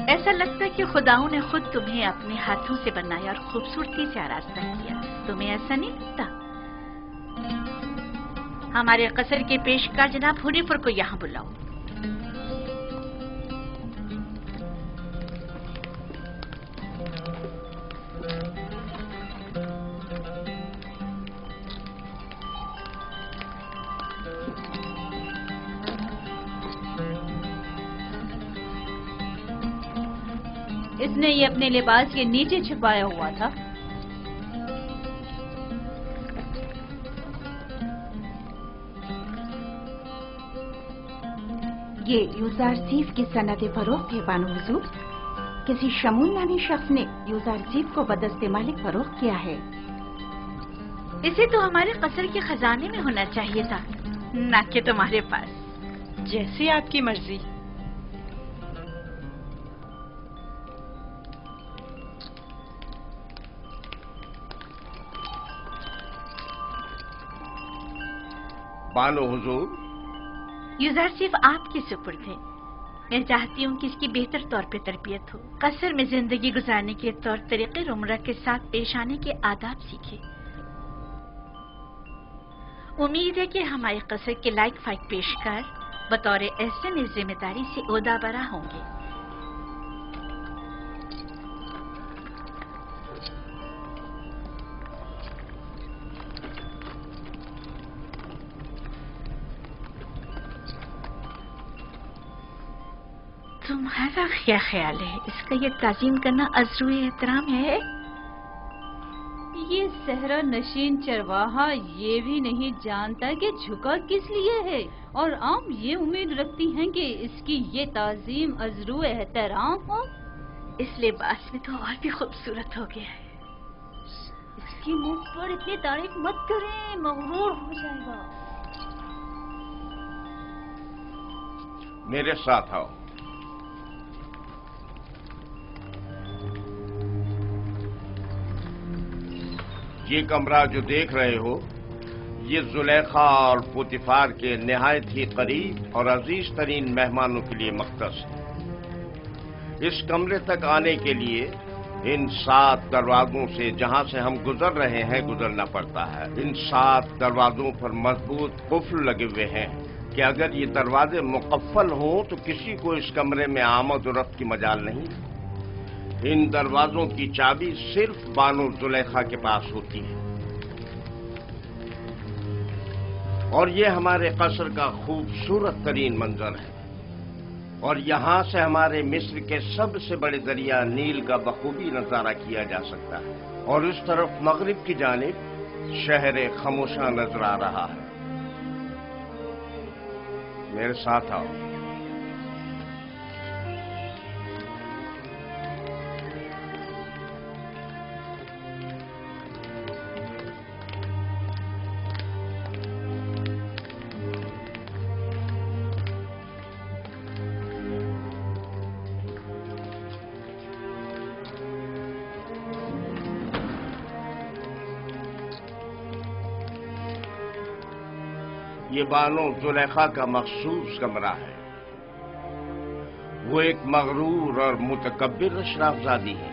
ایسا لگتا ہے کہ خداؤں نے خود تمہیں اپنے ہاتھوں سے بنایا اور خوبصورتی سے آراستہ کیا. تمہیں ایسا نہیں لگتا؟ ہمارے قصر کے پیشکار جناب ہنیفر کو یہاں بلاؤ. اس نے یہ اپنے لباس کے نیچے چھپایا ہوا تھا. یہ یوزارسیف کی صنعت فروخت ہے بانو حضور. کسی شمون نامی شخص نے یوزارسیف کو بدست مالک فروخت کیا ہے. اسے تو ہمارے قصر کے خزانے میں ہونا چاہیے تھا، نہ کہ تمہارے پاس. جیسی آپ کی مرضی. بانو حضور، یوزارسیف آپ کے سپرد ہے. میں چاہتی ہوں کہ اس کی بہتر طور پہ تربیت ہو. قصر میں زندگی گزارنے کے طور طریقے عمرہ کے ساتھ پیش آنے کے آداب سیکھے. امید ہے کہ ہمارے قصر کے لائق فائق پیشکار بطور احسن اس ذمہ داری سے عہدہ برا ہوں گے. تمہارا کیا خیال ہے؟ اس کا یہ تعظیم کرنا عذر احترام ہے؟ یہ صحرا نشین چرواہا یہ بھی نہیں جانتا کہ جھکا کس لیے ہے، اور عام یہ امید رکھتی ہیں کہ اس کی یہ تعظیم عذر احترام ہو. اس لباس میں تو اور بھی خوبصورت ہو گیا ہے. اس کی منہ پر اتنی تعریف مت کریں، مغرور ہو جائے گا. میرے ساتھ آؤ. یہ کمرہ جو دیکھ رہے ہو، یہ زلیخا اور پوتیفار کے نہایت ہی قریب اور عزیز ترین مہمانوں کے لیے مختص ہے. اس کمرے تک آنے کے لیے ان 7 دروازوں سے جہاں سے ہم گزر رہے ہیں گزرنا پڑتا ہے. ان 7 دروازوں پر مضبوط قفل لگے ہوئے ہیں کہ اگر یہ دروازے مقفل ہوں تو کسی کو اس کمرے میں آمد و رفت کی مجال نہیں. ان دروازوں کی چابی صرف بانو زلیخا کے پاس ہوتی ہے. اور یہ ہمارے قصر کا خوبصورت ترین منظر ہے، اور یہاں سے ہمارے مصر کے سب سے بڑے دریا نیل کا بخوبی نظارہ کیا جا سکتا ہے. اور اس طرف مغرب کی جانب شہر خموشاں نظر آ رہا ہے. میرے ساتھ آؤ. یہ بانو زلیخا کا مخصوص کمرہ ہے. وہ ایک مغرور اور متکبر اشرافزادی ہے.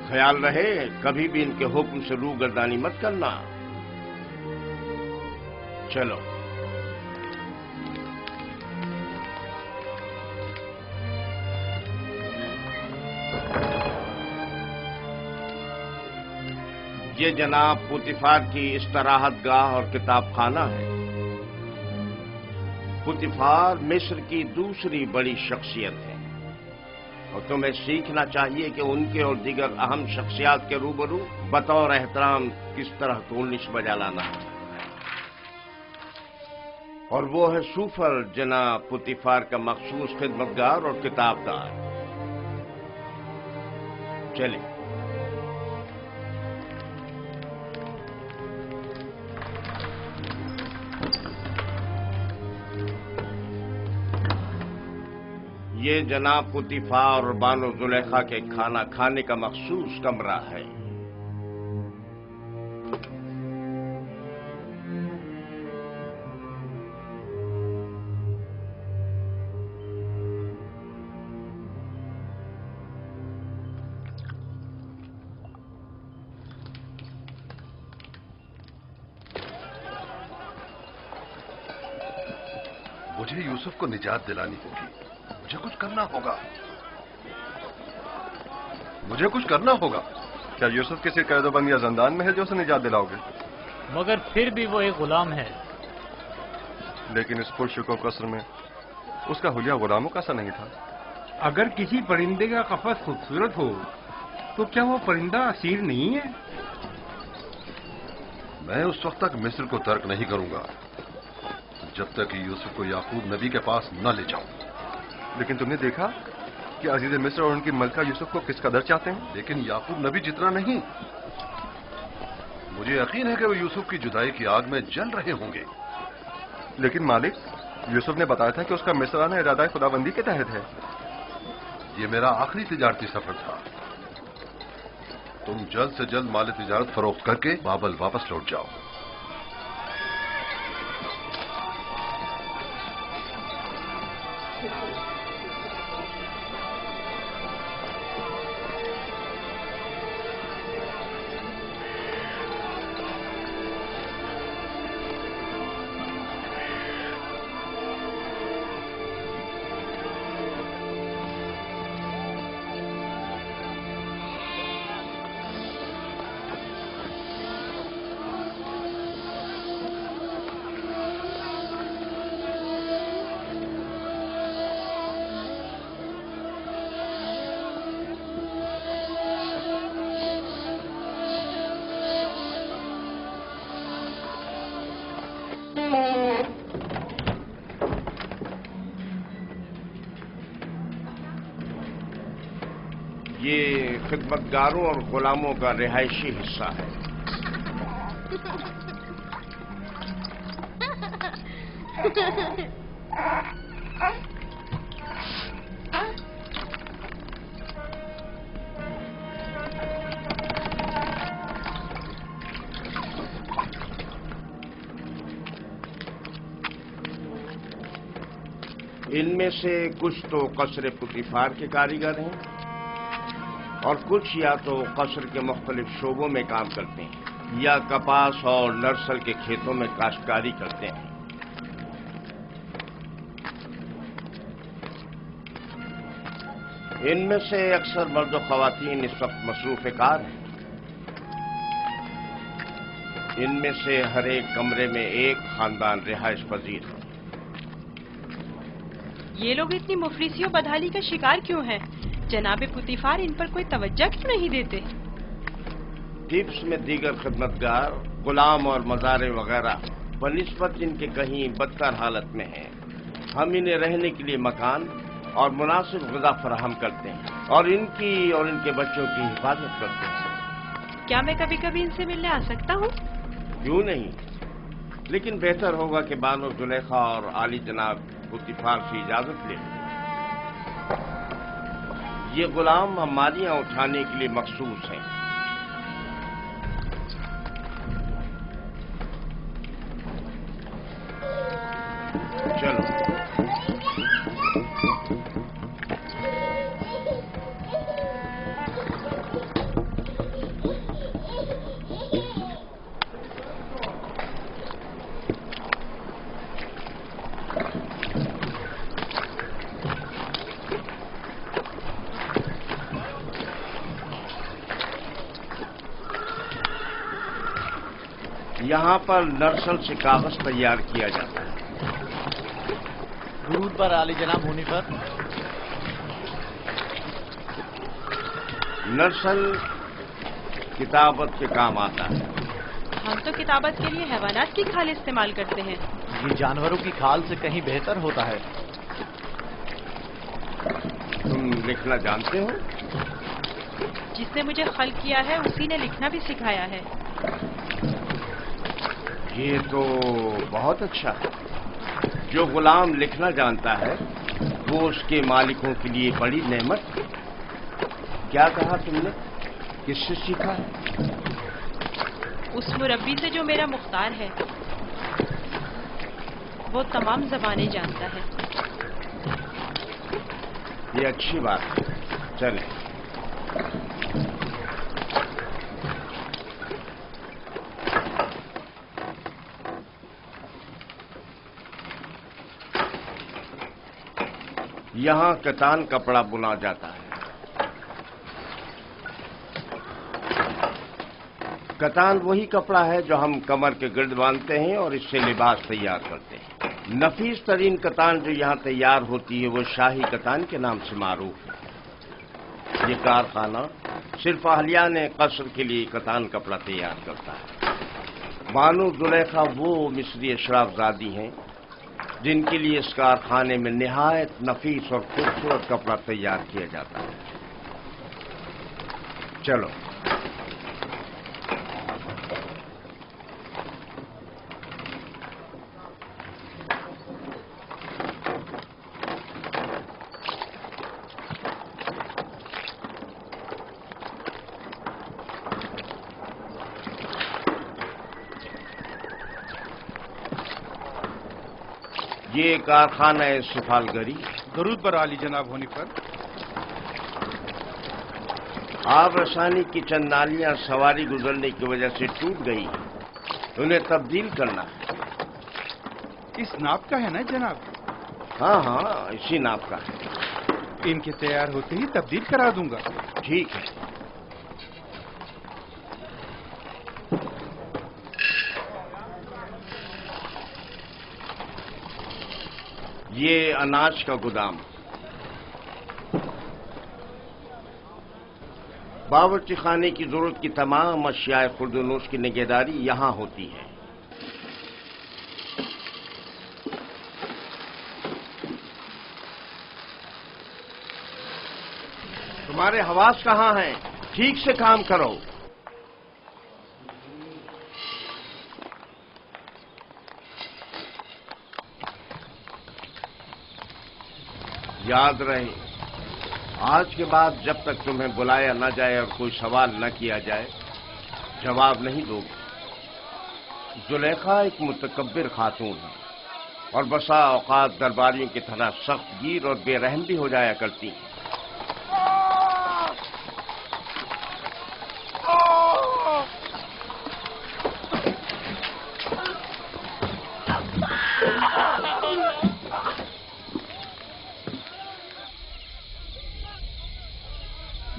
خیال رہے کبھی بھی ان کے حکم سے روگردانی مت کرنا. چلو. یہ جناب پوتیفار کی استراحت گاہ اور کتاب خانہ ہے. پوتیفار مصر کی دوسری بڑی شخصیت ہے. اور تمہیں سیکھنا چاہیے کہ ان کے اور دیگر اہم شخصیات کے روبرو بطور احترام کس طرح تونش بجا لانا ہے. اور وہ ہے سوفر جناب پوتیفار کا مخصوص خدمتگار اور کتابدار. چلیں. یہ جناب پوتیفار اور بانو زلیخا کے کھانا کھانے کا مخصوص کمرہ ہے. مجھے یوسف کو نجات دلانی ہوگی. مجھے کچھ کرنا ہوگا. کیا یوسف کسی قید و بند یا زندان میں ہے جو اسے نجات دلاؤ گے؟ مگر پھر بھی وہ ایک غلام ہے. لیکن اس پرشکو قصر میں اس کا حلیہ غلاموں کا سا نہیں تھا. اگر کسی پرندے کا قفس خوبصورت ہو تو کیا وہ پرندہ اسیر نہیں ہے؟ میں اس وقت تک مصر کو ترک نہیں کروں گا جب تک کہ یوسف کو یعقوب نبی کے پاس نہ لے جاؤں. لیکن تم نے دیکھا کہ عزیز مصر اور ان کی ملکہ یوسف کو کس قدر چاہتے ہیں. لیکن یعقوب نبی جتنا نہیں. مجھے یقین ہے کہ وہ یوسف کی جدائی کی آگ میں جل رہے ہوں گے. لیکن مالک، یوسف نے بتایا تھا کہ اس کا مصرانہ ارادہ خداوندی کے تحت ہے. یہ میرا آخری تجارتی سفر تھا. تم جلد سے جلد مال تجارت فروخت کر کے بابل واپس لوٹ جاؤ. یہ خدمتگاروں اور غلاموں کا رہائشی حصہ ہے. ان میں سے کچھ تو قصر پوتیفار کے کاریگر ہیں اور کچھ یا تو قصر کے مختلف شعبوں میں کام کرتے ہیں یا کپاس اور نرسل کے کھیتوں میں کاشتکاری کرتے ہیں. ان میں سے اکثر مرد و خواتین اس وقت مصروف کار ہیں. ان میں سے ہر ایک کمرے میں ایک خاندان رہائش پذیر ہے. یہ لوگ اتنی مفلسی و بدحالی کا شکار کیوں ہیں؟ جناب پوتیفار ان پر کوئی توجہ کیوں نہیں دیتے؟ ٹپس میں دیگر خدمتگار، غلام اور مزارے وغیرہ بنسبت ان کے کہیں بدتر حالت میں ہیں. ہم انہیں رہنے کے لیے مکان اور مناسب غذا فراہم کرتے ہیں اور ان کی اور ان کے بچوں کی حفاظت کرتے ہیں. کیا میں کبھی کبھی ان سے ملنے آ سکتا ہوں؟ کیوں نہیں، لیکن بہتر ہوگا کہ بانو زلیخا اور عالی جناب پوتیفار سے اجازت لے لیں. یہ غلام ہماریاں اٹھانے کے لیے مخصوص ہیں. چلو. یہاں پر نرسل سے کاغذ تیار کیا جاتا ہے. درود پر عالی جناب ہونی پر. नस्ल किताबत के काम आता है। हम तो किताबत के लिए हैवानात की खाल इस्तेमाल करते हैं। ये जानवरों की खाल से कहीं बेहतर होता है। तुम लिखना जानते हो? जिसने मुझे खल किया है उसी ने लिखना भी सिखाया है। ये तो बहुत अच्छा है। जो गुलाम लिखना जानता है वो उसके मालिकों के लिए बड़ी नेमत है। क्या कहा तुमने? किससे सीखा है? उस मुरब्बी से जो मेरा मुख्तार है। वो तमाम ज़बानें जानता है। ये अच्छी बात है। चले। यहाँ कतान कपड़ा बुना जाता है। कतान वही कपड़ा है जो हम कमर के गिर्द बांधते हैं और इससे लिबास तैयार करते हैं। नफीस तरीन कतान जो यहाँ तैयार होती है वो शाही कतान के नाम से मारूफ है। ये कारखाना सिर्फ अहलियान कसर के लिए कतान कपड़ा तैयार करता है। बानो जुलेखा वो मिस्री अशराफजादी हैं जिनके लिए इस कारखाने में निहायत नफीस और खूबसूरत कपड़ा तैयार किया जाता है। चलो। ये कारखाना है सिफालगरी। दरूद पर आली जनाब होने पर। आब रसानी की चंद नालियां सवारी गुजरने की वजह से टूट गई। उन्हें तब्दील करना है। इस नाप का है ना जनाब? हाँ हाँ, इसी नाप का है। इनके तैयार होते ही तब्दील करा दूंगा। ठीक है। ये अनाज का गोदाम। बावर्ची खाने की जरूरत की तमाम अशियाए खुर्दनोश की निगहदारी यहां होती है। तुम्हारे हवास कहां हैं? ठीक से काम करो। याद रहे, आज के बाद जब तक तुम्हें बुलाया न जाए और कोई सवाल न किया जाए, जवाब नहीं दोगे। जुलेखा एक मुतकब्बिर खातून है और बसा औकात दरबारियों की तरह सख्त गिर और बेरहम भी हो जाया करती हैं।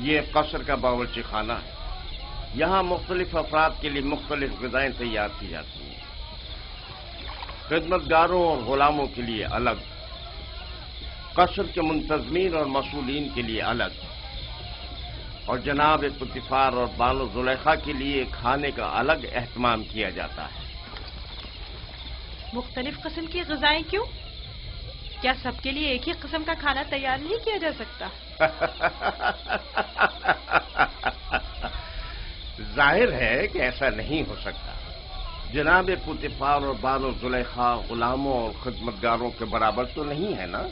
ये कसर का बावर्ची खाना है। यहाँ मुख्तलिफ अफराद के लिए मुख्तलिफ ग़िज़ाएं तैयार की जाती हैं। खिदमतगारों और गुलामों के लिए अलग, कसर के मुंतज़मीन और मसूलीन के लिए अलग, और जनाब पुतिफार और बानो जुलेखा के लिए खाने का अलग एहतमाम किया जाता है। मुख्तलिफ किस्म की ग़िज़ाएं क्यों? क्या सबके लिए एक ही किस्म का खाना तैयार नहीं किया जा सकता? जाहिर है कि ऐसा नहीं हो सकता। जनाब पुतिफार और बानो जुलेखा गुलामों और खिदमतगारों के बराबर तो नहीं है ना?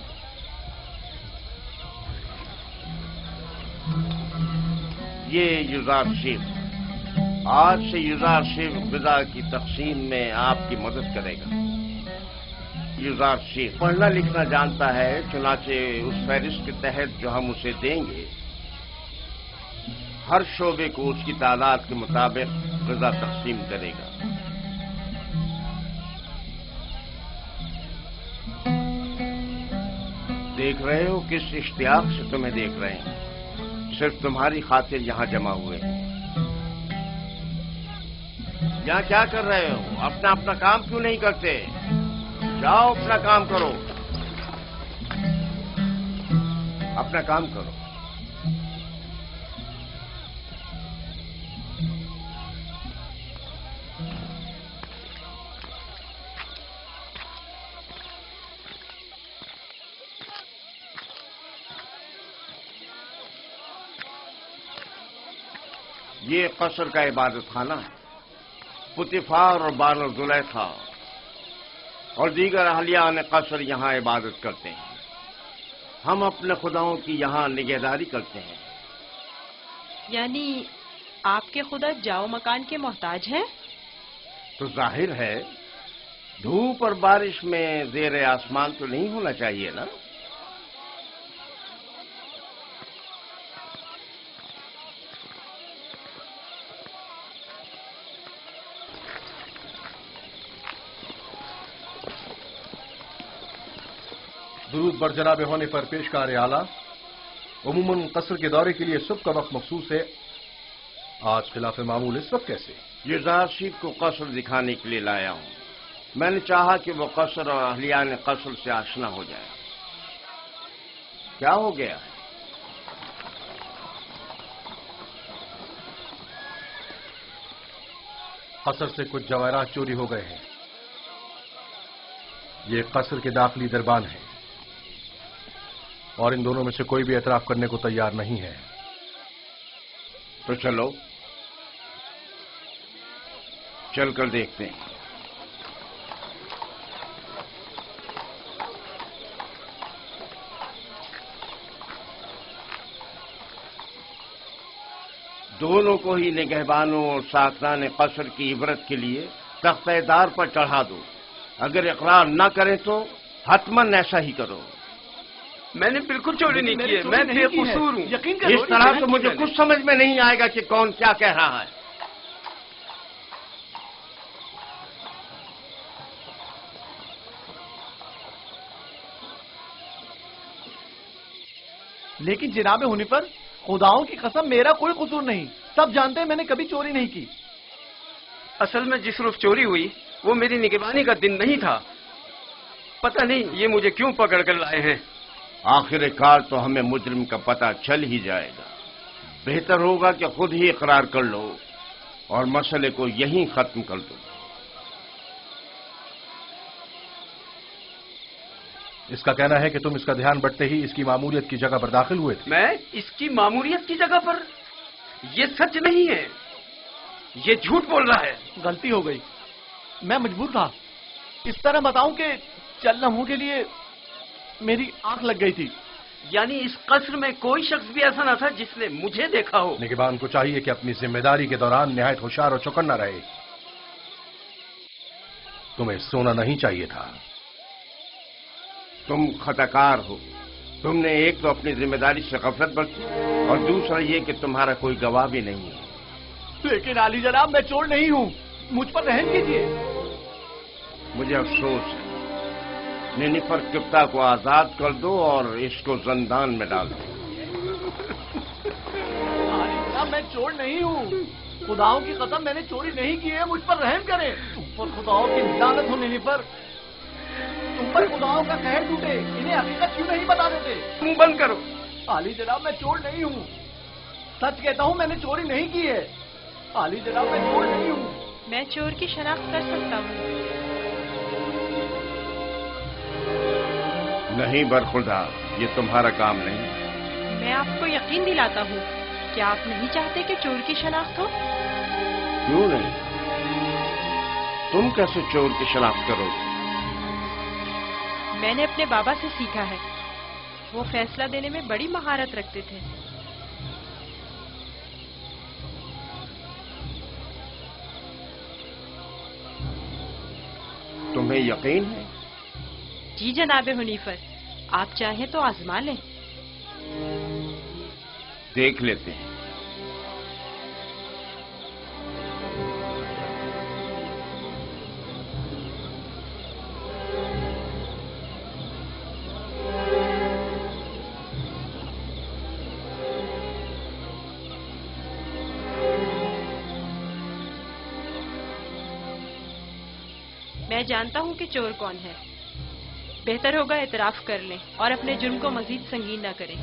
ये युजार शेफ, आज से युजार शेफ ग़िज़ा की तक़सीम में आपकी मदद करेगा। युजार शेख पढ़ना लिखना जानता है, चुनाचे उस फहरिस्त के तहत जो हम उसे देंगे हर शोबे को उसकी तादाद के मुताबिक ग़िज़ा तक़सीम करेगा। देख रहे हो किस इश्तियाक से तुम्हें देख रहे हैं। सिर्फ तुम्हारी खातिर यहां जमा हुए हैं। यहां क्या कर रहे हो? अपना अपना काम क्यों नहीं करते? जाओ अपना काम करो। अपना काम करो। یہ قصر کا عبادت خانہ ہے. پوتیفار اور بانو زلیخا اور دیگر اہلیان قصر یہاں عبادت کرتے ہیں. ہم اپنے خداؤں کی یہاں نگہداری کرتے ہیں. یعنی آپ کے خدا جاؤ مکان کے محتاج ہیں؟ تو ظاہر ہے دھوپ اور بارش میں زیر آسمان تو نہیں ہونا چاہیے نا. درود بر جناب ہونے پر پیشکار اعلیٰ. عموماً قصر کے دورے کے لیے صبح کا وقت مخصوص ہے. آج خلاف معمول اس وقت کیسے؟ یہ زارشید کو قصر دکھانے کے لیے لایا ہوں. میں نے چاہا کہ وہ قصر اور اہلیان قصر سے آشنا ہو جائے. کیا ہو گیا؟ قصر سے کچھ جواہرات چوری ہو گئے ہیں. یہ قصر کے داخلی دربان ہیں اور ان دونوں میں سے کوئی بھی اعتراف کرنے کو تیار نہیں ہے. تو چلو چل کر دیکھتے ہیں. دونوں کو ہی نگہبانوں اور ساکنان قصر کی عبرت کے لیے تختہ دار پر چڑھا دو. اگر اقرار نہ کریں تو حتماً ایسا ہی کرو. میں نے بالکل چوری نہیں کی ہے. میں بے قصور ہوں. اس طرح تو مجھے کچھ سمجھ میں نہیں آئے گا کہ کون کیا کہہ رہا ہے. لیکن جناب حنیفر، خداؤں کی قسم میرا کوئی قصور نہیں. سب جانتے ہیں میں نے کبھی چوری نہیں کی. اصل میں جس روز چوری ہوئی وہ میری نگہبانی کا دن نہیں تھا. پتہ نہیں یہ مجھے کیوں پکڑ کر لائے ہیں. آخر کار تو ہمیں مجرم کا پتہ چل ہی جائے گا. بہتر ہوگا کہ خود ہی اقرار کر لو اور مسئلے کو یہیں ختم کر دو. اس کا کہنا ہے کہ تم اس کا دھیان بٹتے ہی اس کی ماموریت کی جگہ پر داخل ہوئے تھے. میں اس کی ماموریت کی جگہ پر؟ یہ سچ نہیں ہے. یہ جھوٹ بول رہا ہے. غلطی ہو گئی. میں مجبور تھا. اس طرح بتاؤں کہ چند لمحوں کے لیے میری آنکھ لگ گئی تھی. یعنی اس قصر میں کوئی شخص بھی ایسا نہ تھا جس نے مجھے دیکھا ہو. نگہبان کو چاہیے کہ اپنی ذمہ داری کے دوران نہایت ہوشیار اور چوکنا رہے. تمہیں سونا نہیں چاہیے تھا. تم خطاکار ہو. تم نے ایک تو اپنی ذمہ داری سے غفلت برتی اور دوسرا یہ کہ تمہارا کوئی گواہ بھی نہیں ہے. لیکن عالی جناب میں چور نہیں ہوں. مجھ پر رحم کیجیے. مجھے افسوس ہے. نینیفر کپتا کو آزاد کر دو اور اس کو زندان میں ڈال دو. عالی جناب میں چور نہیں ہوں. خداؤں کی قسم میں نے چوری نہیں کی ہے. مجھ پر رحم کریں. تم پر خداؤں کی لعنت ہو نینیفر. تم پر خداؤں کا قہر ٹوٹے. انہیں حقیقت کیوں نہیں بتا دیتے؟ منہ بند کرو. عالی جناب میں چور نہیں ہوں. سچ کہتا ہوں میں نے چوری نہیں کی ہے. عالی جناب میں چور نہیں ہوں. میں چور کی شناخت کر سکتا ہوں. نہیں برخدا، یہ تمہارا کام نہیں. میں آپ کو یقین دلاتا ہوں. کیا آپ نہیں چاہتے کہ چور کی شناخت ہو؟ کیوں نہیں؟ تم کیسے چور کی شناخت کرو گے؟ میں نے اپنے بابا سے سیکھا ہے. وہ فیصلہ دینے میں بڑی مہارت رکھتے تھے. تمہیں یقین ہے؟ جی جناب حنیفر، آپ چاہیں تو آزما لیں. دیکھ لیتے ہیں. میں جانتا ہوں کہ چور کون ہے. بہتر ہوگا اعتراف کر لیں اور اپنے جرم کو مزید سنگین نہ کریں.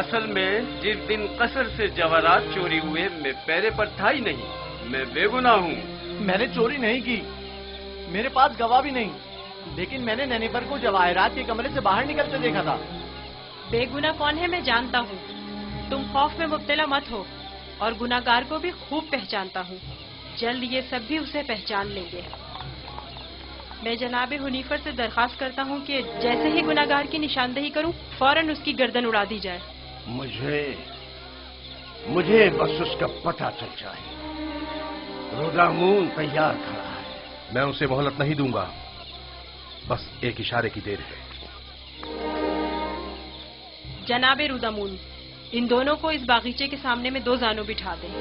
اصل میں جس دن قصر سے جواہرات چوری ہوئے میں پیرے پر تھا ہی نہیں. میں بے گناہ ہوں. میں نے چوری نہیں کی. میرے پاس گواہ بھی نہیں. لیکن میں نے نینیفر کو جواہرات کے کمرے سے باہر نکلتے دیکھا تھا. بے گناہ کون ہے میں جانتا ہوں. تم خوف میں مبتلا مت ہو. और गुनाहगार को भी खूब पहचानता हूँ। जल्द ये सब भी उसे पहचान लेंगे। मैं जनाब हुनीफर से दरख्वास्त करता हूँ कि जैसे ही गुनाहगार की निशानदेही करूँ, फौरन उसकी गर्दन उड़ा दी जाए। मुझे बस उसका पता चल जाए। रुदामून तैयार खड़ा है। मैं उसे मोहलत नहीं दूंगा, बस एक इशारे की देर है। जनाब रुदामून, इन दोनों को इस बागीचे के सामने में 2 जानों बिठा दें।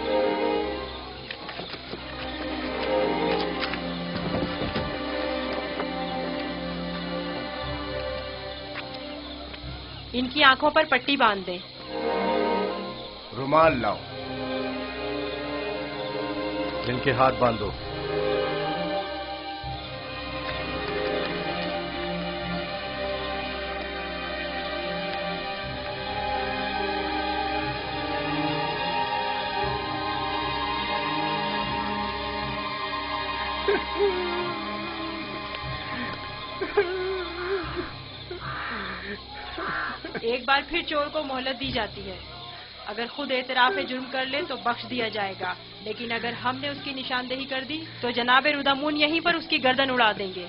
इनकी आंखों पर पट्टी बांध दें। रुमाल लाओ। इनके हाथ बांधो। एक बार फिर चोर को मोहलत दी जाती है। अगर खुद एतराफ जुर्म कर ले तो बख्श दिया जाएगा, लेकिन अगर हमने उसकी निशानदेही कर दी तो जनाब रुदामून यहीं पर उसकी गर्दन उड़ा देंगे।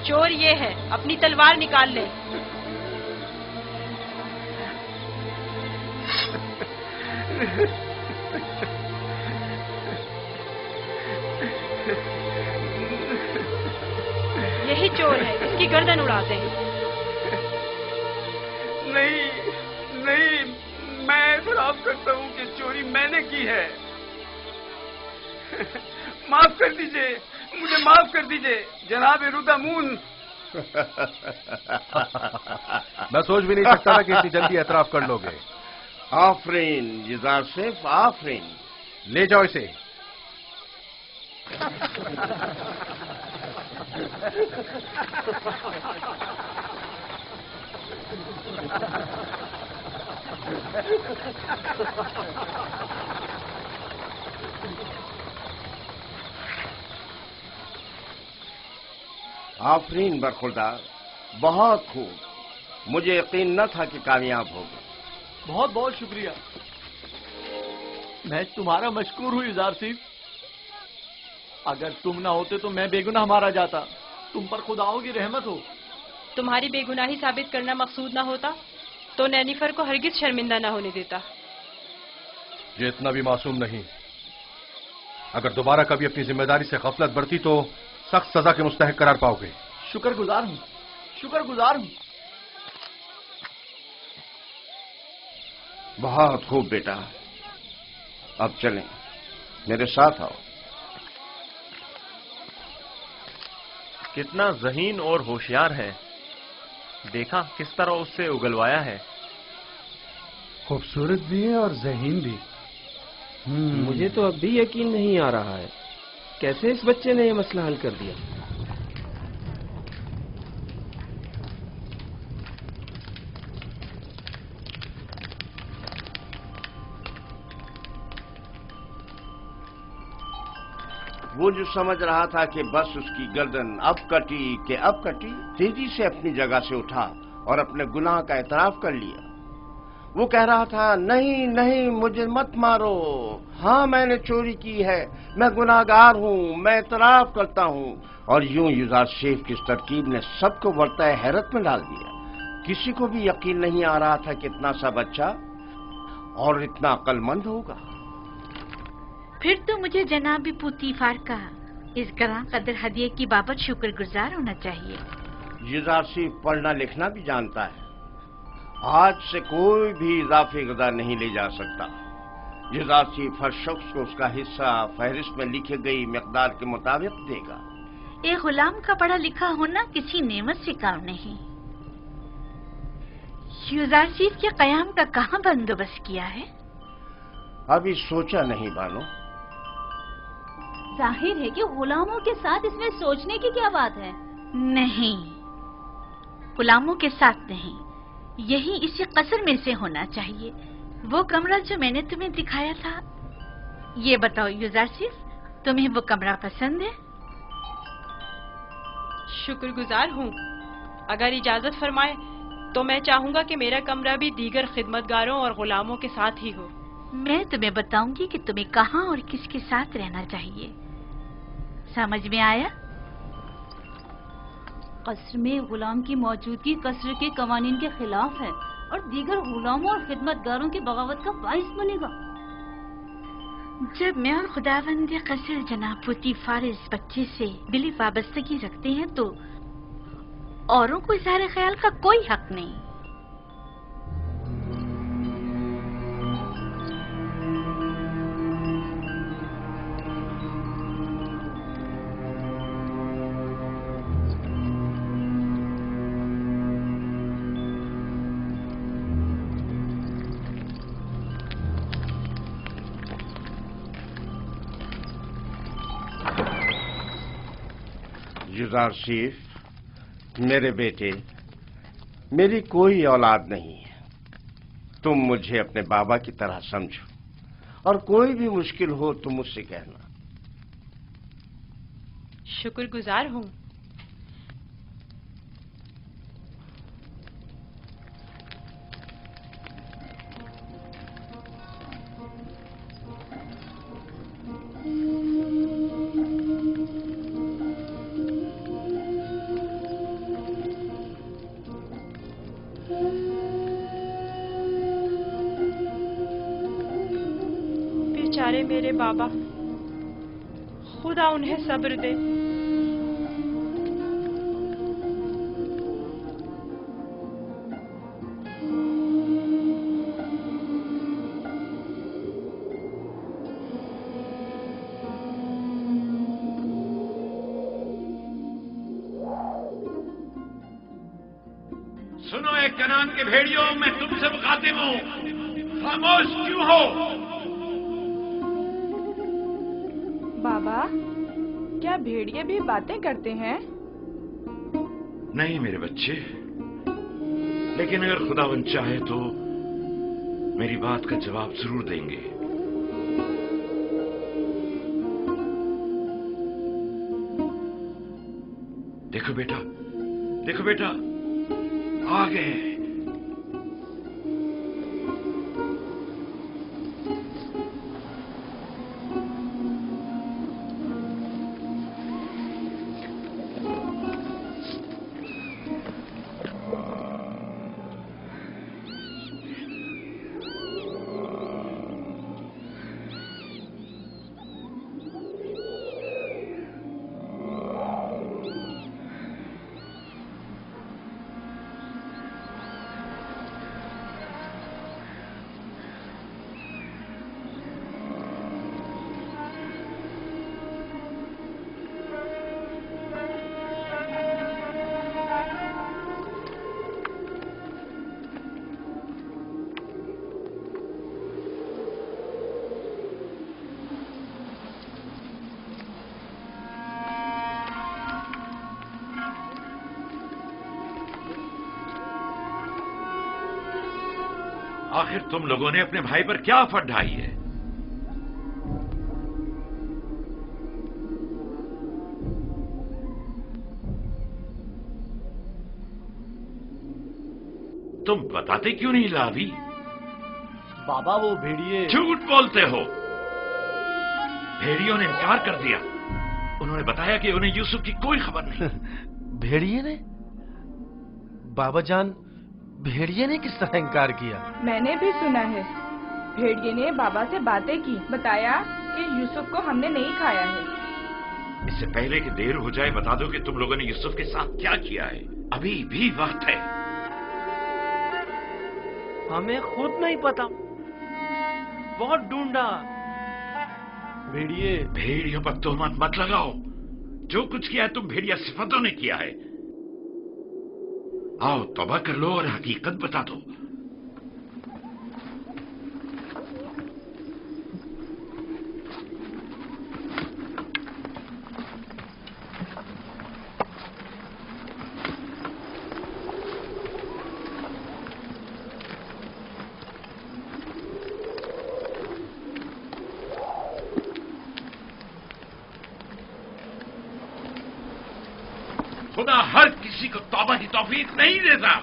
चोर ये है, अपनी तलवार निकाल ले। यही चोर है, इसकी गर्दन उड़ा दें। नहीं नहीं, मैं एतराफ करता हूँ कि चोरी मैंने की है। माफ कर दीजिए, मुझे माफ कर दीजिए जनाब रुदामून। मैं सोच भी नहीं सकता था कि इतनी जल्दी एतराफ कर लोगे। आफरीन युज़ार सेफ, आफरीन। ले जाओ इसे। आफरीन बरखुरदार, बहुत खूब। मुझे यकीन न था कि कामयाब होगा। बहुत बहुत शुक्रिया। मैं तुम्हारा मशकूर हूँ युज़ार सेफ। अगर तुम ना होते तो मैं बेगुनाह मारा जाता। तुम पर खुदाओं की रहमत हो। तुम्हारी बेगुनाही साबित करना मकसूद ना होता तो नैनीफर को हरगिज शर्मिंदा ना होने देता। ये इतना भी मासूम नहीं। अगर दोबारा कभी अपनी जिम्मेदारी से गफलत बरती तो सख्त सजा के मुस्तहक करार पाओगे। शुक्रगुजार हूँ, शुक्रगुजार हूँ। बहुत खूब बेटा, अब चलें, मेरे साथ आओ। कितना ज़हीन और होशियार है। देखा किस तरह उससे उगलवाया है। खूबसूरत भी है और ज़हीन भी। मुझे तो अब भी यकीन नहीं आ रहा है कैसे इस बच्चे ने ये मसला हल कर दिया। वो जो समझ रहा था कि बस उसकी गर्दन अब कटी कि अब कटी, तेजी से अपनी जगह से उठा और अपने गुनाह का एतराफ कर लिया। वो कह रहा था, नहीं नहीं, मुझे मत मारो। हाँ, मैंने चोरी की है, मैं गुनाहगार हूँ, मैं एतराफ करता हूँ। और यूं युज़ार सेफ की इस तरकीब ने सबको वर्ताए हैरत में डाल दिया। किसी को भी यकीन नहीं आ रहा था कि इतना सा बच्चा और इतना अक्लमंद होगा। फिर तो मुझे जनाब पुतीफार का इस गरां कदर हदिये की बाबत शुक्रगुजार होना चाहिए। युज़ार सेफ पढ़ना लिखना भी जानता है। आज से कोई भी इजाफी गदा नहीं ले जा सकता। युज़ार सेफ हर शख्स को उसका हिस्सा फहरिस्त में लिखी गई मिकदार के मुताबिक देगा। एक गुलाम का पढ़ा लिखा होना किसी नेमत से काम नहीं। युज़ार सेफ के कयाम का कहाँ बंदोबस्त किया है? अभी सोचा नहीं बानो। जाहिर है कि गुलामों के साथ इसमें सोचने की क्या बात है। नहीं, गुलामों के साथ नहीं, यही इसी कसर में से होना चाहिए। वो कमरा जो मैंने तुम्हें दिखाया था। ये बताओ युज़ार सेफ, तुम्हें वो कमरा पसंद है? शुक्रगुजार हूँ। अगर इजाजत फरमाए तो मैं चाहूंगा कि मेरा कमरा भी दीगर खिदमतगारों और गुलामों के साथ ही हो। मैं तुम्हें बताऊंगी कि तुम्हें कहाँ और किसके साथ रहना चाहिए। समझ में आया? कस्र में गुलाम की मौजूदगी कस्र के कवानीन के खिलाफ है और दीगर गुलामों और खिदमतगारों की बगावत का बाइस बनेगा। जब मैं और खुदावंद कस्र जनाब पुतीफार इस बच्चे से दिली वाबस्तगी रखते हैं तो औरों को इज़हार ख्याल का कोई हक नहीं। युज़ारसीफ, मेरे बेटे, मेरी कोई औलाद नहीं है। तुम मुझे अपने बाबा की तरह समझो और कोई भी मुश्किल हो तो मुझसे कहना। शुक्रगुजार हूँ। बेचारे मेरे बाबा, खुदा उन्हें सब्र दे। सुनो एक कनान के भेड़ियों, मैं तुमसे मुखातिब हूं, खामोश क्यों हो? बाबा, क्या भेड़िए भी बातें करते हैं? नहीं मेरे बच्चे, लेकिन अगर खुदावंद चाहे तो मेरी बात का जवाब जरूर देंगे। देखो बेटा, देखो बेटा, आ गए। आखिर तुम लोगों ने अपने भाई पर क्या आफत ढाई है? तुम बताते क्यों नहीं लावी? बाबा वो भेड़िए। झूठ बोलते हो। भेड़ियों ने इनकार कर दिया। उन्होंने बताया कि उन्हें यूसुफ की कोई खबर नहीं। भेड़िए ने? बाबा जान, भेड़िए ने किस तरह इनकार किया? मैंने भी सुना है। भेड़िए ने बाबा से बातें की, बताया कि यूसुफ को हमने नहीं खाया है। इससे पहले कि देर हो जाए बता दो कि तुम लोगों ने यूसुफ के साथ क्या किया है। अभी भी वक्त है। हमें खुद नहीं पता, बहुत ढूंढा। भेड़िए। भेड़ियों पर तोहमत मत लगाओ। जो कुछ किया है तुम भेड़िया सिफतों ने किया है। आओ तौबा कर लो और हकीकत बता दो। خدا ہر کسی کو توبہ کی توفیق نہیں دیتا،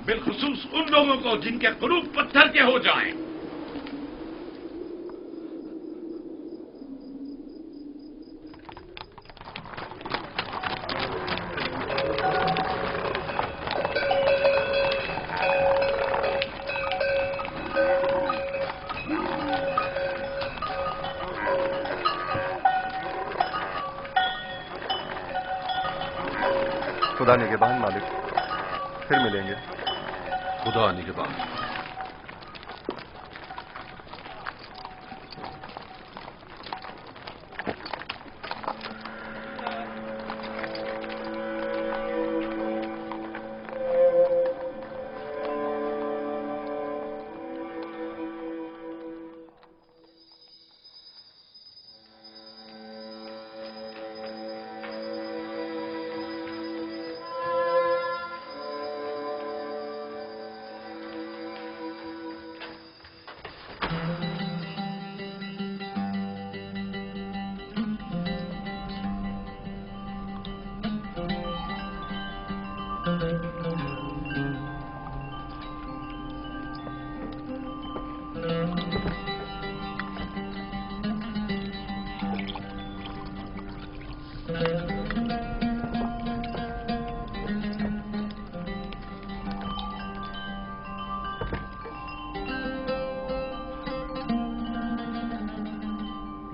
بالخصوص ان لوگوں کو جن کے قلوب پتھر کے ہو جائیں۔ خدا نگہبان مالک، پھر ملیں گے۔ خدا نگہبان۔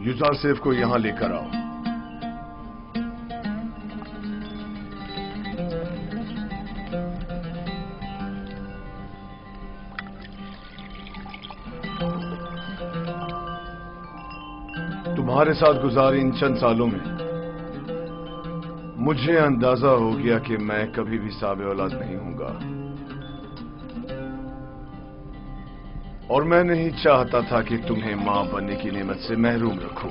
یوزار سیف کو یہاں لے کر آؤ۔ تمہارے ساتھ گزارے ان چند سالوں میں مجھے اندازہ ہو گیا کہ میں کبھی بھی صاحب اولاد نہیں ہوں گا، اور میں نہیں چاہتا تھا کہ تمہیں ماں بننے کی نعمت سے محروم رکھوں۔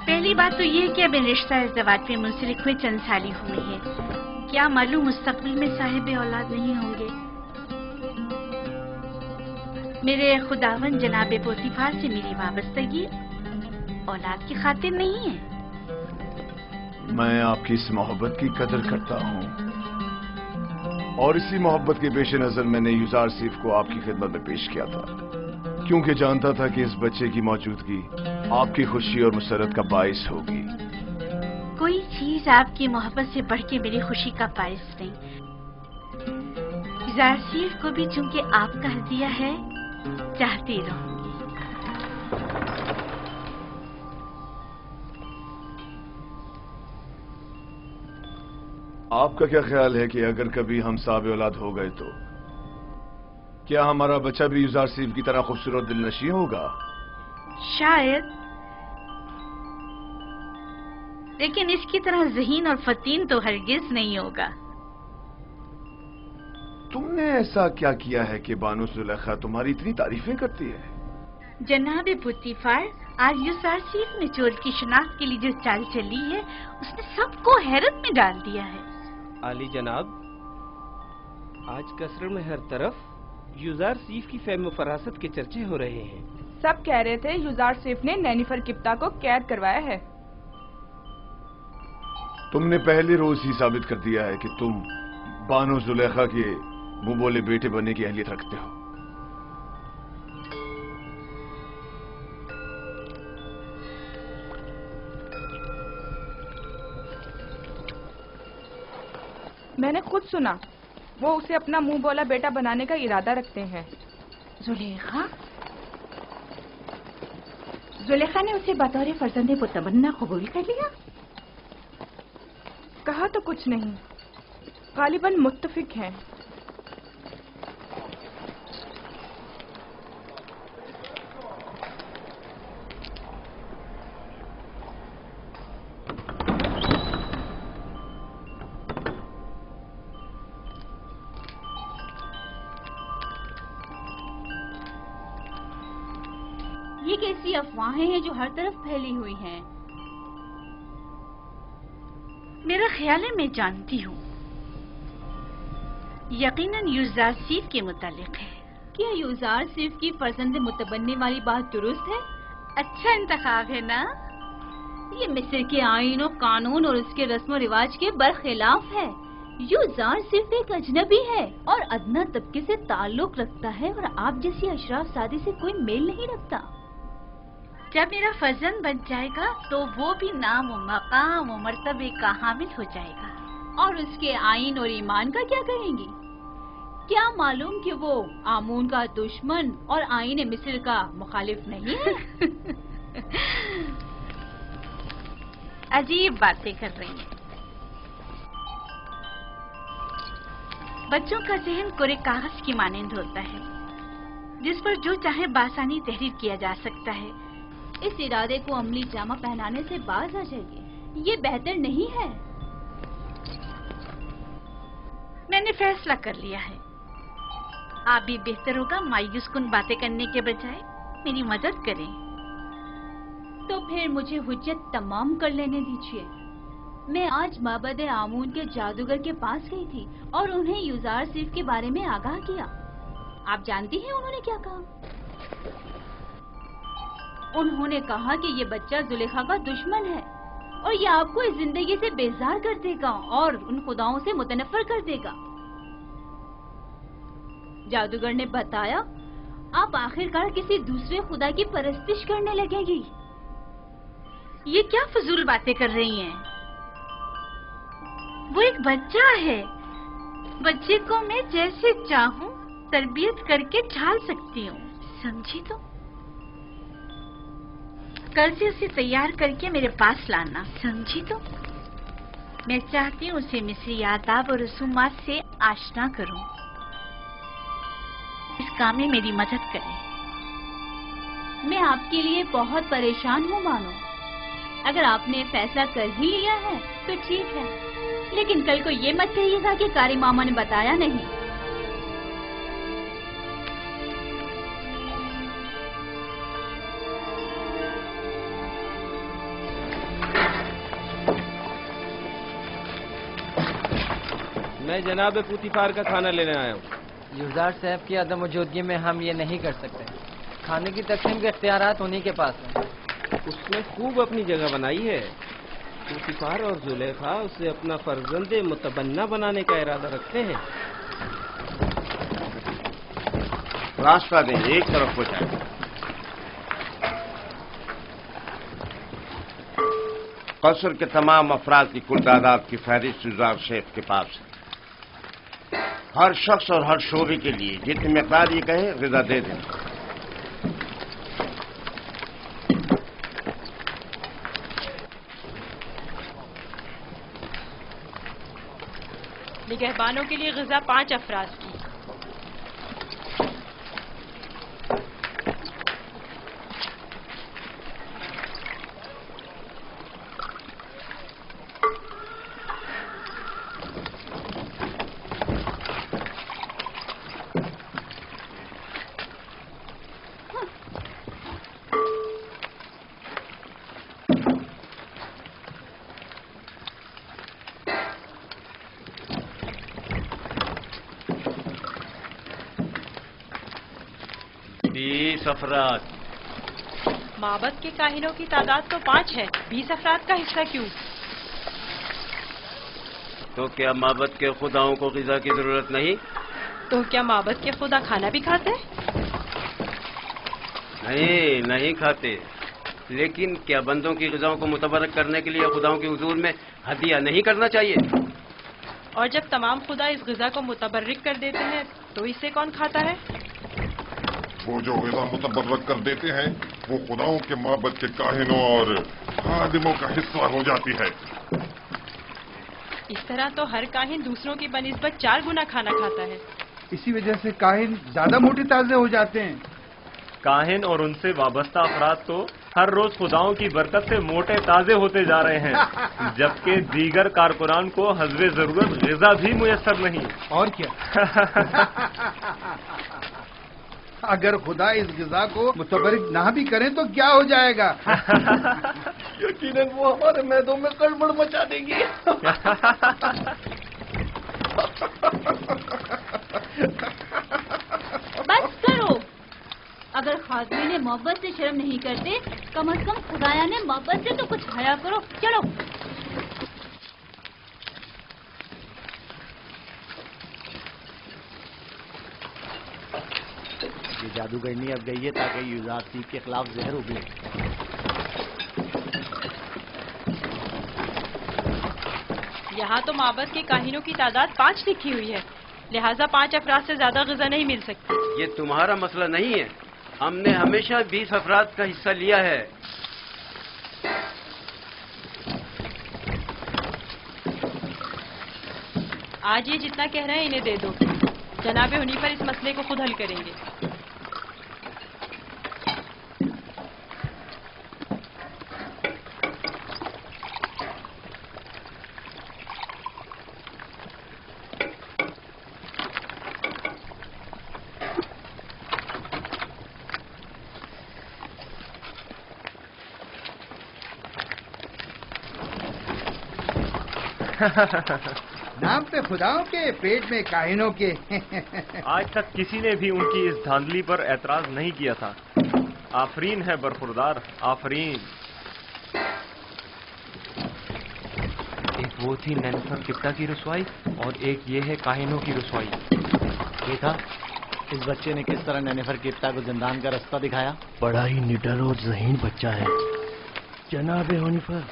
پہلی بات تو یہ کہ اب ان رشتہ ازدواج پہ منسلک ہوئے چند سال ہی ہوئی ہے، کیا معلوم مستقبل میں صاحب اولاد نہیں ہوں گے۔ میرے خداوند جناب پوتیفار سے میری وابستگی اولاد کی خاطر نہیں ہے۔ میں آپ کی اس محبت کی قدر کرتا ہوں، اور اسی محبت کے پیش نظر میں نے یوزار سیف کو آپ کی خدمت میں پیش کیا تھا، کیونکہ جانتا تھا کہ اس بچے کی موجودگی آپ کی خوشی اور مسرت کا باعث ہوگی۔ کوئی چیز آپ کی محبت سے بڑھ کے میری خوشی کا باعث نہیں۔ یوزار سیف کو بھی چونکہ آپ کا ہدیہ ہے، چاہتی رہوں گی۔ آپ کا کیا خیال ہے کہ اگر کبھی ہم صاحب اولاد ہو گئے تو کیا ہمارا بچہ بھی یوزار سیف کی طرح خوبصورت دل نشیں ہوگا؟ شاید، لیکن اس کی طرح ذہین اور فتین تو ہرگز نہیں ہوگا۔ تم نے ایسا کیا کیا ہے کہ بانو زلیخا تمہاری اتنی تعریفیں کرتی ہے؟ جناب پوتیفار، آج یوزار سیف نے چور کی شناخت کے لیے جو چال چلی ہے اس نے سب کو حیرت میں ڈال دیا ہے۔ عالی جناب، آج قصر میں ہر طرف یوزار سیف کی فہم و فراست کے چرچے ہو رہے ہیں۔ سب کہہ رہے تھے یوزار سیف نے نینیفر کپتا کو قید کروایا ہے۔ تم نے پہلے روز ہی ثابت کر دیا ہے کہ تم بانو زلیخا کے منہ بولے بیٹے بننے کی اہلیت رکھتے ہو۔ میں نے خود سنا وہ اسے اپنا منہ بولا بیٹا بنانے کا ارادہ رکھتے ہیں۔ زلیخا نے اسے بطور فرزند متبنہ قبول کر لیا؟ کہا تو کچھ نہیں، غالباً متفق ہیں۔ یہ کیسی افواہیں ہیں جو ہر طرف پھیلی ہوئی ہیں؟ میرا خیال ہے میں جانتی ہوں، یقیناً یوزار سیف کے متعلق ہے۔ کیا یوزار سیف کی فرزند متبنی والی بات درست ہے؟ اچھا انتخاب ہے نا؟ ये मिस्र के आईन और कानून और उसके रस्म रिवाज के बरखिलाफ है। यूज़ार सिर्फ एक अजनबी है और अदना तबके से ताल्लुक रखता है और आप जैसी अशराफ सादी से कोई मेल नहीं रखता। जब मेरा फर्जंद बन जाएगा तो वो भी नाम व मकाम व मर्तबे का हामिल हो जाएगा। और उसके आईन और ईमान का क्या करेंगी? क्या मालूम कि वो आमून का दुश्मन और आईन मिस्र का मुखालिफ नहीं है? अजीब बातें कर रही हैं। बच्चों का जहन कोरे कागज की मानंद होता है जिस पर जो चाहे बासानी तहरीर किया जा सकता है। इस इरादे को अमली जामा पहनाने से बाज आ जाइए, ये बेहतर नहीं है। मैंने फैसला कर लिया है। आप भी बेहतर होगा मायूस कुन बातें करने के बजाय मेरी मदद करें। तो फिर मुझे हुज्जत तमाम कर लेने दीजिए। मैं आज माबद आमून के जादूगर के पास गई थी और उन्हें यूज़ार सिर्फ के बारे में आगाह किया। आप जानती हैं उन्होंने क्या कहा? उन्होंने कहा कि ये बच्चा जुलेखा का दुश्मन है और ये आपको इस जिंदगी से बेजार कर देगा और उन खुदाओं से मुतनफर कर देगा। जादूगर ने बताया आप आखिरकार किसी दूसरे खुदा की परस्तिश करने लगेगी। ये क्या फजूल बातें कर रही हैं? वो एक बच्चा है। बच्चे को मैं जैसे चाहूं तरबियत करके ढाल सकती हूँ, समझी? तो कल से उसे तैयार करके मेरे पास लाना, समझी? तो मैं चाहती हूँ उसे मिस्री आदाब और रसूमात से आशना करूँ। इस काम में मेरी मदद करें। मैं आपके लिए बहुत परेशान हूँ मानो। अगर आपने फैसला कर ही लिया है तो ठीक है, लेकिन कल को ये मत कहिएगा कि कारी मामा ने बताया नहीं। मैं जनाब पुतिफार का खाना लेने आया हूँ। यूज़ार साहब की अदम मौजूदगी में हम ये नहीं कर सकते। खाने की तकसीम के इख्तियारात उन्हीं के पास हैं। उसने खूब अपनी जगह बनाई है। पुतिफार और जुलेखा उसे अपना फर्जंदे मुतबन्ना बनाने का इरादा रखते हैं। रास्ता दें, एक तरफ हो जाए। कसर के तमाम अफराद की कुल तादाद की फहरिस्त यूज़ार शेफ के पास है। हर शख्स और हर शोबे के लिए जितनी मिक़दार ये कहे ग़िज़ा दे दें। निगहबानों के लिए ग़िज़ा 5 अफराद की। अफराद। माबद के काहिनों की तादाद तो 5 है, 20 अफराद का हिस्सा क्यों? तो क्या माबद के खुदाओं को ग़िज़ा की जरूरत नहीं? तो क्या माबद के खुदा खाना भी खाते? नहीं, नहीं खाते। लेकिन क्या बंदों की ग़िज़ाओं को मुतबरक करने के लिए खुदाओं के हुजूर में हदिया नहीं करना चाहिए? और जब तमाम खुदा इस ग़िज़ा को मुतबर्रिक कर देते हैं तो इसे कौन खाता है? वो जो ग़िज़ा मुतबर्रक कर देते हैं वो खुदाओं के माबद के काहिनों और खादिमों का हिस्सा हो जाती है। इस तरह तो हर काहिन दूसरों की बनिस्बत 4 गुना खाना खाता है। इसी वजह से काहिन ज्यादा मोटे ताजे हो जाते हैं। काहिन और उनसे वाबस्ता अफराद तो हर रोज खुदाओं की बरकत से मोटे ताजे होते जा रहे हैं, जबकि दीगर कारकुनान को हस्बे जरूरत ग़िज़ा भी मुयस्सर नहीं। और क्या अगर खुदा इस ग़िज़ा को मुतबर्रिक ना भी करें तो क्या हो जाएगा? यकीनन वो हमारे मैदों में गड़बड़ मचा देंगी। बस करो। अगर खादमी ने मोहब्बत से शर्म नहीं करते कम से कम खुदाया ने मोहब्बत से तो कुछ हया करो। चलो। ये जादूगरनी अब गई है ताकि यूज़ार सीफ के खिलाफ जहर उगले। यहाँ तो माबद के काहिनों की तादाद 5 लिखी हुई है, लिहाजा 5 अफराद से ज्यादा ग़िज़ा नहीं मिल सकती। ये तुम्हारा मसला नहीं है, हमने हमेशा 20 अफराद का हिस्सा लिया है। आज ये जितना कह रहे हैं इन्हें दे दो, जनाबे हुनीफर इस मसले को खुद हल करेंगे। नाम पे खुदाओं के, पेट में काहिनों के। आज तक किसी ने भी उनकी इस धांधली पर एतराज नहीं किया था। आफरीन है बरखुरदार, आफरीन। एक वो थी नैनफर किप्ता की रुसवाई और एक ये है काहिनों की रुसवाई। देखा इस बच्चे ने किस तरह नैनफर किप्ता को जिंदान का रास्ता दिखाया। बड़ा ही निडर और ज़हीन बच्चा है जनाब हुनीफर।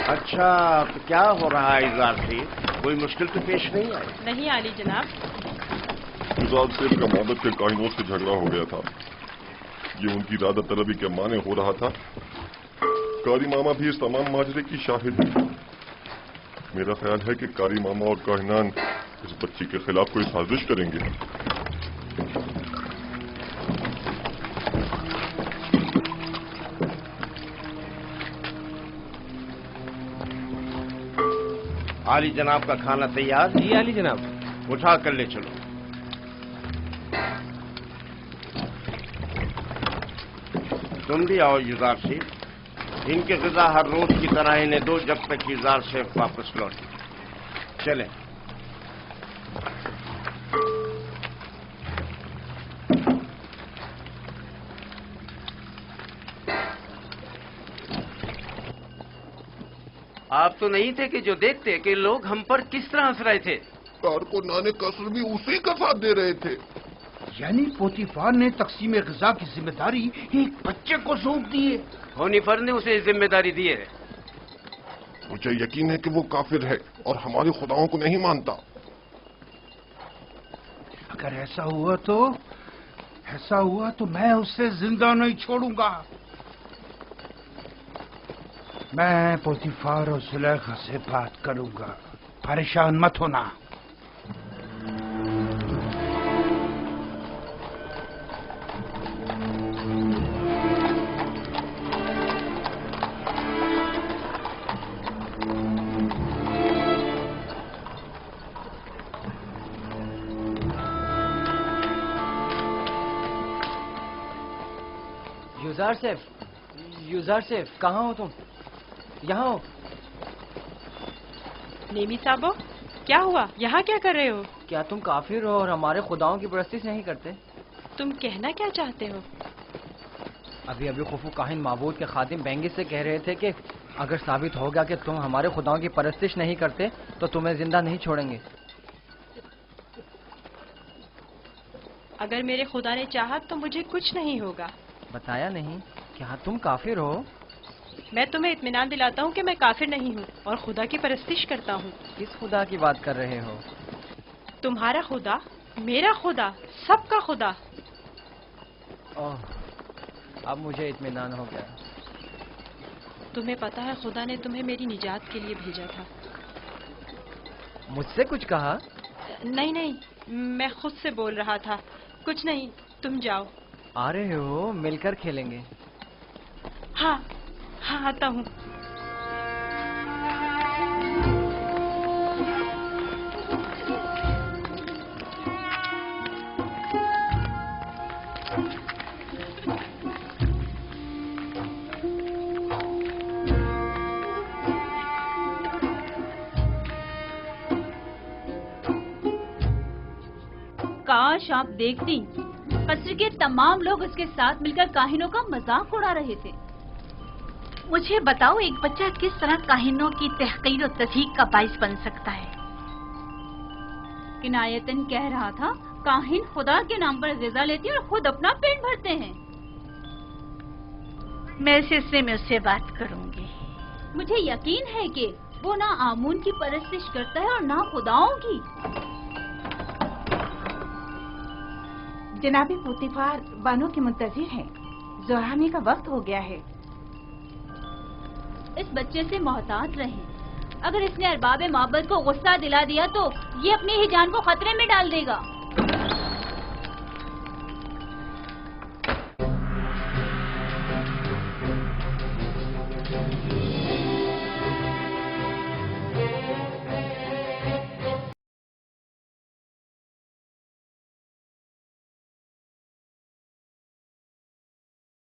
अच्छा, तो क्या हो रहा है यूज़ार सीफ? कोई मुश्किल तो पेश नहीं आई? नहीं आली जनाब। यूज़ार सीफ का माबद के काहिनों से झगड़ा हो गया था। ये उनकी इरादा तलबी के माने हो रहा था। कारी मामा भी इस तमाम माजरे की शाहिद है। मेरा ख्याल है कि कारी मामा और काहिनान इस बच्ची के खिलाफ कोई साजिश करेंगे। आली जनाब का खाना तैयार? जी आली जनाब। उठा कर ले चलो। तुम भी आओ यूज़ार सीफ। इनके ग़िज़ा हर रोज की तरह इन्हें दो जब तक यूज़ार सीफ वापस लौटे। चले। आप तो नहीं थे कि जो देखते कि लोग हम पर किस तरह हंस रहे थे। कारकुनाने कसर भी उसी का साथ दे रहे थे। यानी पोतीफार ने तकसीम ग़िज़ा की जिम्मेदारी एक बच्चे को सौंप दी है। हुनीफर ने उसे जिम्मेदारी दी है। मुझे यकीन है कि वो काफिर है और हमारे खुदाओं को नहीं मानता। अगर ऐसा हुआ तो मैं उसे जिंदा नहीं छोड़ूंगा। मैं पोतीफार और जुलेखा से बात करूंगा, परेशान मत होना। यूज़ार सेफ कहाँ हो तुम? यहाँ हो। नेमी साहबो, क्या हुआ? यहाँ क्या कर रहे हो? क्या तुम काफिर हो और हमारे खुदाओं की परस्तिश नहीं करते? तुम कहना क्या चाहते हो? अभी खुफू काहिन माबूद के खादिम बेंगिस से कह रहे थे कि अगर साबित हो गया कि तुम हमारे खुदाओं की परस्तिश नहीं करते तो तुम्हें जिंदा नहीं छोड़ेंगे। अगर मेरे खुदा ने चाहा तो मुझे कुछ नहीं होगा। बताया नहीं? क्या तुम काफिर हो? मैं तुम्हें इत्मीनान दिलाता हूँ कि मैं काफिर नहीं हूँ और खुदा की परस्तिश करता हूँ। किस खुदा की बात कर रहे हो? तुम्हारा खुदा, मेरा खुदा, सबका खुदा। ओह, अब मुझे इत्मीनान हो गया। तुम्हें पता है खुदा ने तुम्हें मेरी निजात के लिए भेजा था। मुझसे कुछ कहा? नहीं, मैं खुद से बोल रहा था। कुछ नहीं, तुम जाओ। आ रहे हो? मिलकर खेलेंगे। हाँ, आता हूँ। काश आप देखती कस्र के तमाम लोग उसके साथ मिलकर काहिनों का मजाक उड़ा रहे थे। मुझे बताओ, एक बच्चा किस तरह काहिनों की तहकीर और तज़हीक का बाइस बन सकता है? किनायतन कह रहा था, काहिन खुदा के नाम पर ग़िज़ा लेते हैं और खुद अपना पेट भरते हैं। मैं इस सिलसिले में उससे बात करूंगी। मुझे यकीन है कि वो ना आमून की परस्तिश करता है और ना खुदाओं की। जनाबे पोतीफार बानो के मुंतजिर हैं। ज़ोहराने का वक्त हो गया है। इस बच्चे से मोहतात रहें। अगर इसने अरबाब माबद को गुस्सा दिला दिया तो ये अपनी ही जान को खतरे में डाल देगा।